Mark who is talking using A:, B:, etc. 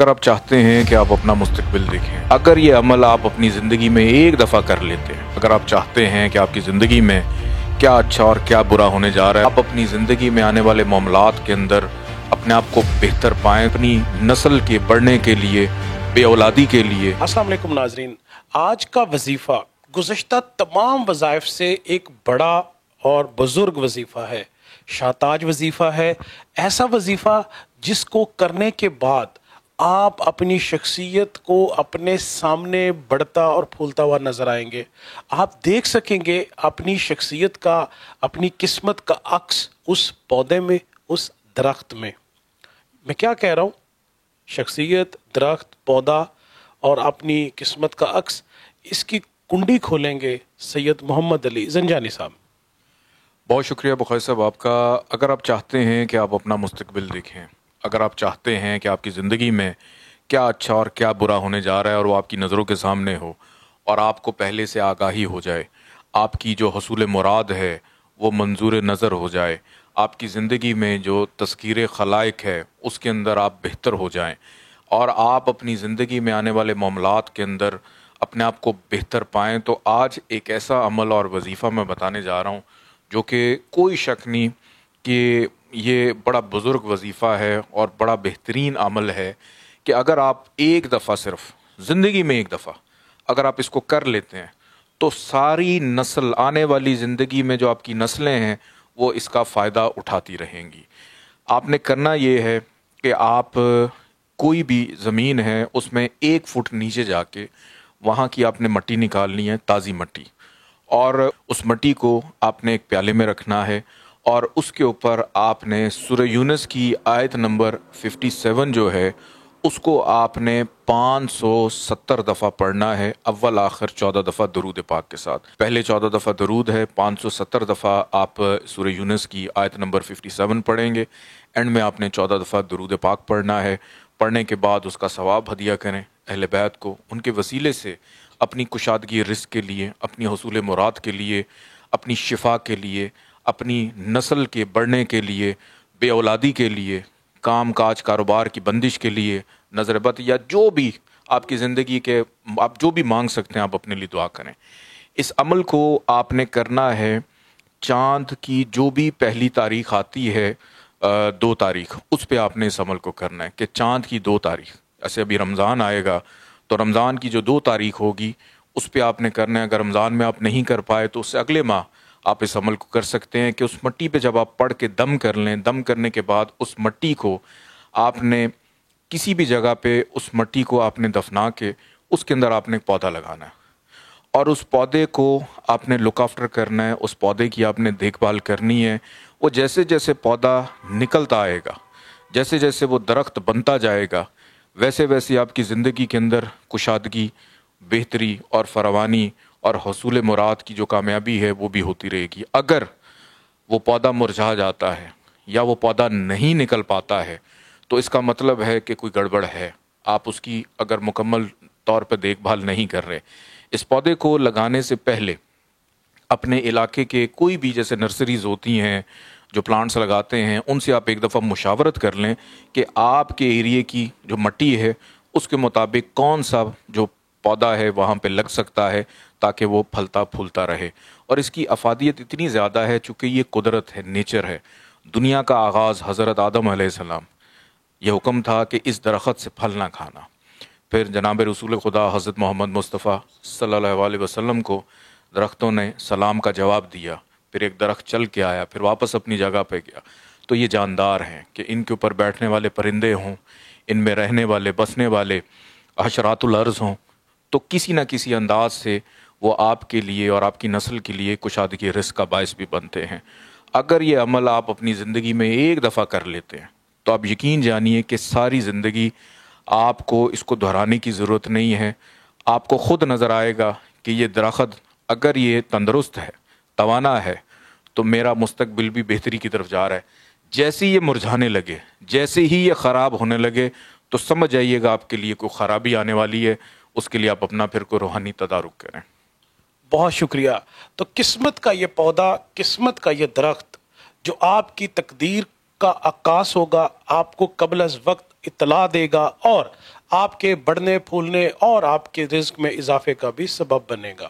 A: اگر آپ چاہتے ہیں کہ آپ اپنا مستقبل دیکھیں، اگر یہ عمل آپ اپنی زندگی میں ایک دفعہ کر لیتے ہیں، اگر آپ چاہتے ہیں کہ آپ کی زندگی میں کیا اچھا اور کیا برا ہونے جا رہا ہے، آپ اپنی زندگی میں آنے والے معاملات کے اندر اپنے آپ کو بہتر پائیں، اپنی نسل کے بڑھنے کے لیے، بے اولادی کے لیے۔
B: السلام علیکم ناظرین، آج کا وظیفہ گزشتہ تمام وظائف سے ایک بڑا اور بزرگ وظیفہ ہے، شاتاج وظیفہ ہے، ایسا وظیفہ جس کو کرنے کے بعد آپ اپنی شخصیت کو اپنے سامنے بڑھتا اور پھولتا ہوا نظر آئیں گے۔ آپ دیکھ سکیں گے اپنی شخصیت کا، اپنی قسمت کا عکس اس پودے میں، اس درخت میں۔ میں کیا کہہ رہا ہوں؟ شخصیت، درخت، پودا اور اپنی قسمت کا عکس، اس کی کنڈی کھولیں گے سید محمد علی زنجانی صاحب۔
A: بہت شکریہ بخاری صاحب آپ کا۔ اگر آپ چاہتے ہیں کہ آپ اپنا مستقبل دیکھیں، اگر آپ چاہتے ہیں کہ آپ کی زندگی میں کیا اچھا اور کیا برا ہونے جا رہا ہے اور وہ آپ کی نظروں کے سامنے ہو اور آپ کو پہلے سے آگاہی ہو جائے، آپ کی جو حصول مراد ہے وہ منظور نظر ہو جائے، آپ کی زندگی میں جو تذکیر خلائق ہے اس کے اندر آپ بہتر ہو جائیں اور آپ اپنی زندگی میں آنے والے معاملات کے اندر اپنے آپ کو بہتر پائیں، تو آج ایک ایسا عمل اور وظیفہ میں بتانے جا رہا ہوں جو کہ کوئی شک نہیں کہ یہ بڑا بزرگ وظیفہ ہے اور بڑا بہترین عمل ہے کہ اگر آپ ایک دفعہ، صرف زندگی میں ایک دفعہ اگر آپ اس کو کر لیتے ہیں تو ساری نسل، آنے والی زندگی میں جو آپ کی نسلیں ہیں وہ اس کا فائدہ اٹھاتی رہیں گی۔ آپ نے کرنا یہ ہے کہ آپ کوئی بھی زمین ہے اس میں 1 فٹ نیچے جا کے وہاں کی آپ نے مٹی نکالنی ہے، تازی مٹی، اور اس مٹی کو آپ نے ایک پیالے میں رکھنا ہے اور اس کے اوپر آپ نے سورہ یونس کی آیت نمبر 57 جو ہے اس کو آپ نے 570 دفعہ پڑھنا ہے، اول آخر 14 دفعہ درود پاک کے ساتھ۔ پہلے 14 دفعہ درود ہے، 570 دفعہ آپ سورہ یونس کی آیت نمبر 57 پڑھیں گے، اینڈ میں آپ نے 14 دفعہ درود پاک پڑھنا ہے۔ پڑھنے کے بعد اس کا ثواب ہدیہ کریں اہل بیت کو، ان کے وسیلے سے اپنی کشادگی رزق کے لیے، اپنی حصول مراد کے لیے، اپنی شفا کے لیے، اپنی نسل کے بڑھنے کے لیے، بے اولادی کے لیے، کام کاج کاروبار کی بندش کے لیے، نظر بد یا جو بھی آپ کی زندگی کے آپ جو بھی مانگ سکتے ہیں آپ اپنے لیے دعا کریں۔ اس عمل کو آپ نے کرنا ہے چاند کی جو بھی پہلی تاریخ آتی ہے، 2 تاریخ، اس پہ آپ نے اس عمل کو کرنا ہے کہ چاند کی 2 تاریخ، ایسے ابھی رمضان آئے گا تو رمضان کی جو 2 تاریخ ہوگی اس پہ آپ نے کرنا ہے۔ اگر رمضان میں آپ نہیں کر پائے تو اس سے اگلے ماہ آپ اس عمل کو کر سکتے ہیں کہ اس مٹی پہ جب آپ پڑھ کے دم کر لیں، دم کرنے کے بعد اس مٹی کو آپ نے کسی بھی جگہ پہ، اس مٹی کو آپ نے دفنا کے اس کے اندر آپ نے ایک پودا لگانا ہے اور اس پودے کو آپ نے لک آفٹر کرنا ہے، اس پودے کی آپ نے دیکھ بھال کرنی ہے۔ وہ جیسے جیسے پودا نکلتا آئے گا، جیسے جیسے وہ درخت بنتا جائے گا، ویسے ویسے آپ کی زندگی کے اندر کشادگی، بہتری اور فراوانی اور حصول مراد کی جو کامیابی ہے وہ بھی ہوتی رہے گی۔ اگر وہ پودا مرجھا جاتا ہے یا وہ پودا نہیں نکل پاتا ہے تو اس کا مطلب ہے کہ کوئی گڑبڑ ہے، آپ اس کی اگر مکمل طور پہ دیکھ بھال نہیں کر رہے۔ اس پودے کو لگانے سے پہلے اپنے علاقے کے کوئی بھی، جیسے نرسریز ہوتی ہیں جو پلانٹس لگاتے ہیں، ان سے آپ ایک دفعہ مشاورت کر لیں کہ آپ کے ایریے کی جو مٹی ہے اس کے مطابق کون سا جو پودا ہے وہاں پہ لگ سکتا ہے تاکہ وہ پھلتا پھولتا رہے۔ اور اس کی افادیت اتنی زیادہ ہے چونکہ یہ قدرت ہے، نیچر ہے۔ دنیا کا آغاز حضرت آدم علیہ السلام، یہ حکم تھا کہ اس درخت سے پھل نہ کھانا۔ پھر جناب رسول خدا حضرت محمد مصطفیٰ صلی اللہ علیہ وسلم کو درختوں نے سلام کا جواب دیا، پھر ایک درخت چل کے آیا، پھر واپس اپنی جگہ پہ گیا۔ تو یہ جاندار ہیں کہ ان کے اوپر بیٹھنے والے پرندے ہوں، ان میں رہنے والے بسنے والے حشرات الارض ہوں، تو کسی نہ کسی انداز سے وہ آپ کے لیے اور آپ کی نسل کے لیے کشادگی رزق کا باعث بھی بنتے ہیں۔ اگر یہ عمل آپ اپنی زندگی میں ایک دفعہ کر لیتے ہیں تو آپ یقین جانیے کہ ساری زندگی آپ کو اس کو دہرانے کی ضرورت نہیں ہے۔ آپ کو خود نظر آئے گا کہ یہ درخت اگر یہ تندرست ہے، توانا ہے، تو میرا مستقبل بھی بہتری کی طرف جا رہا ہے۔ جیسے یہ مرجھانے لگے، جیسے ہی یہ خراب ہونے لگے تو سمجھ جائیے گا آپ کے لیے کوئی خرابی آنے والی ہے، اس کے لیے آپ اپنا پھر کوئی روحانی تدارک کریں۔
B: بہت شکریہ۔ تو قسمت کا یہ پودا، قسمت کا یہ درخت جو آپ کی تقدیر کا عکاس ہوگا، آپ کو قبل از وقت اطلاع دے گا اور آپ کے بڑھنے پھولنے اور آپ کے رزق میں اضافے کا بھی سبب بنے گا.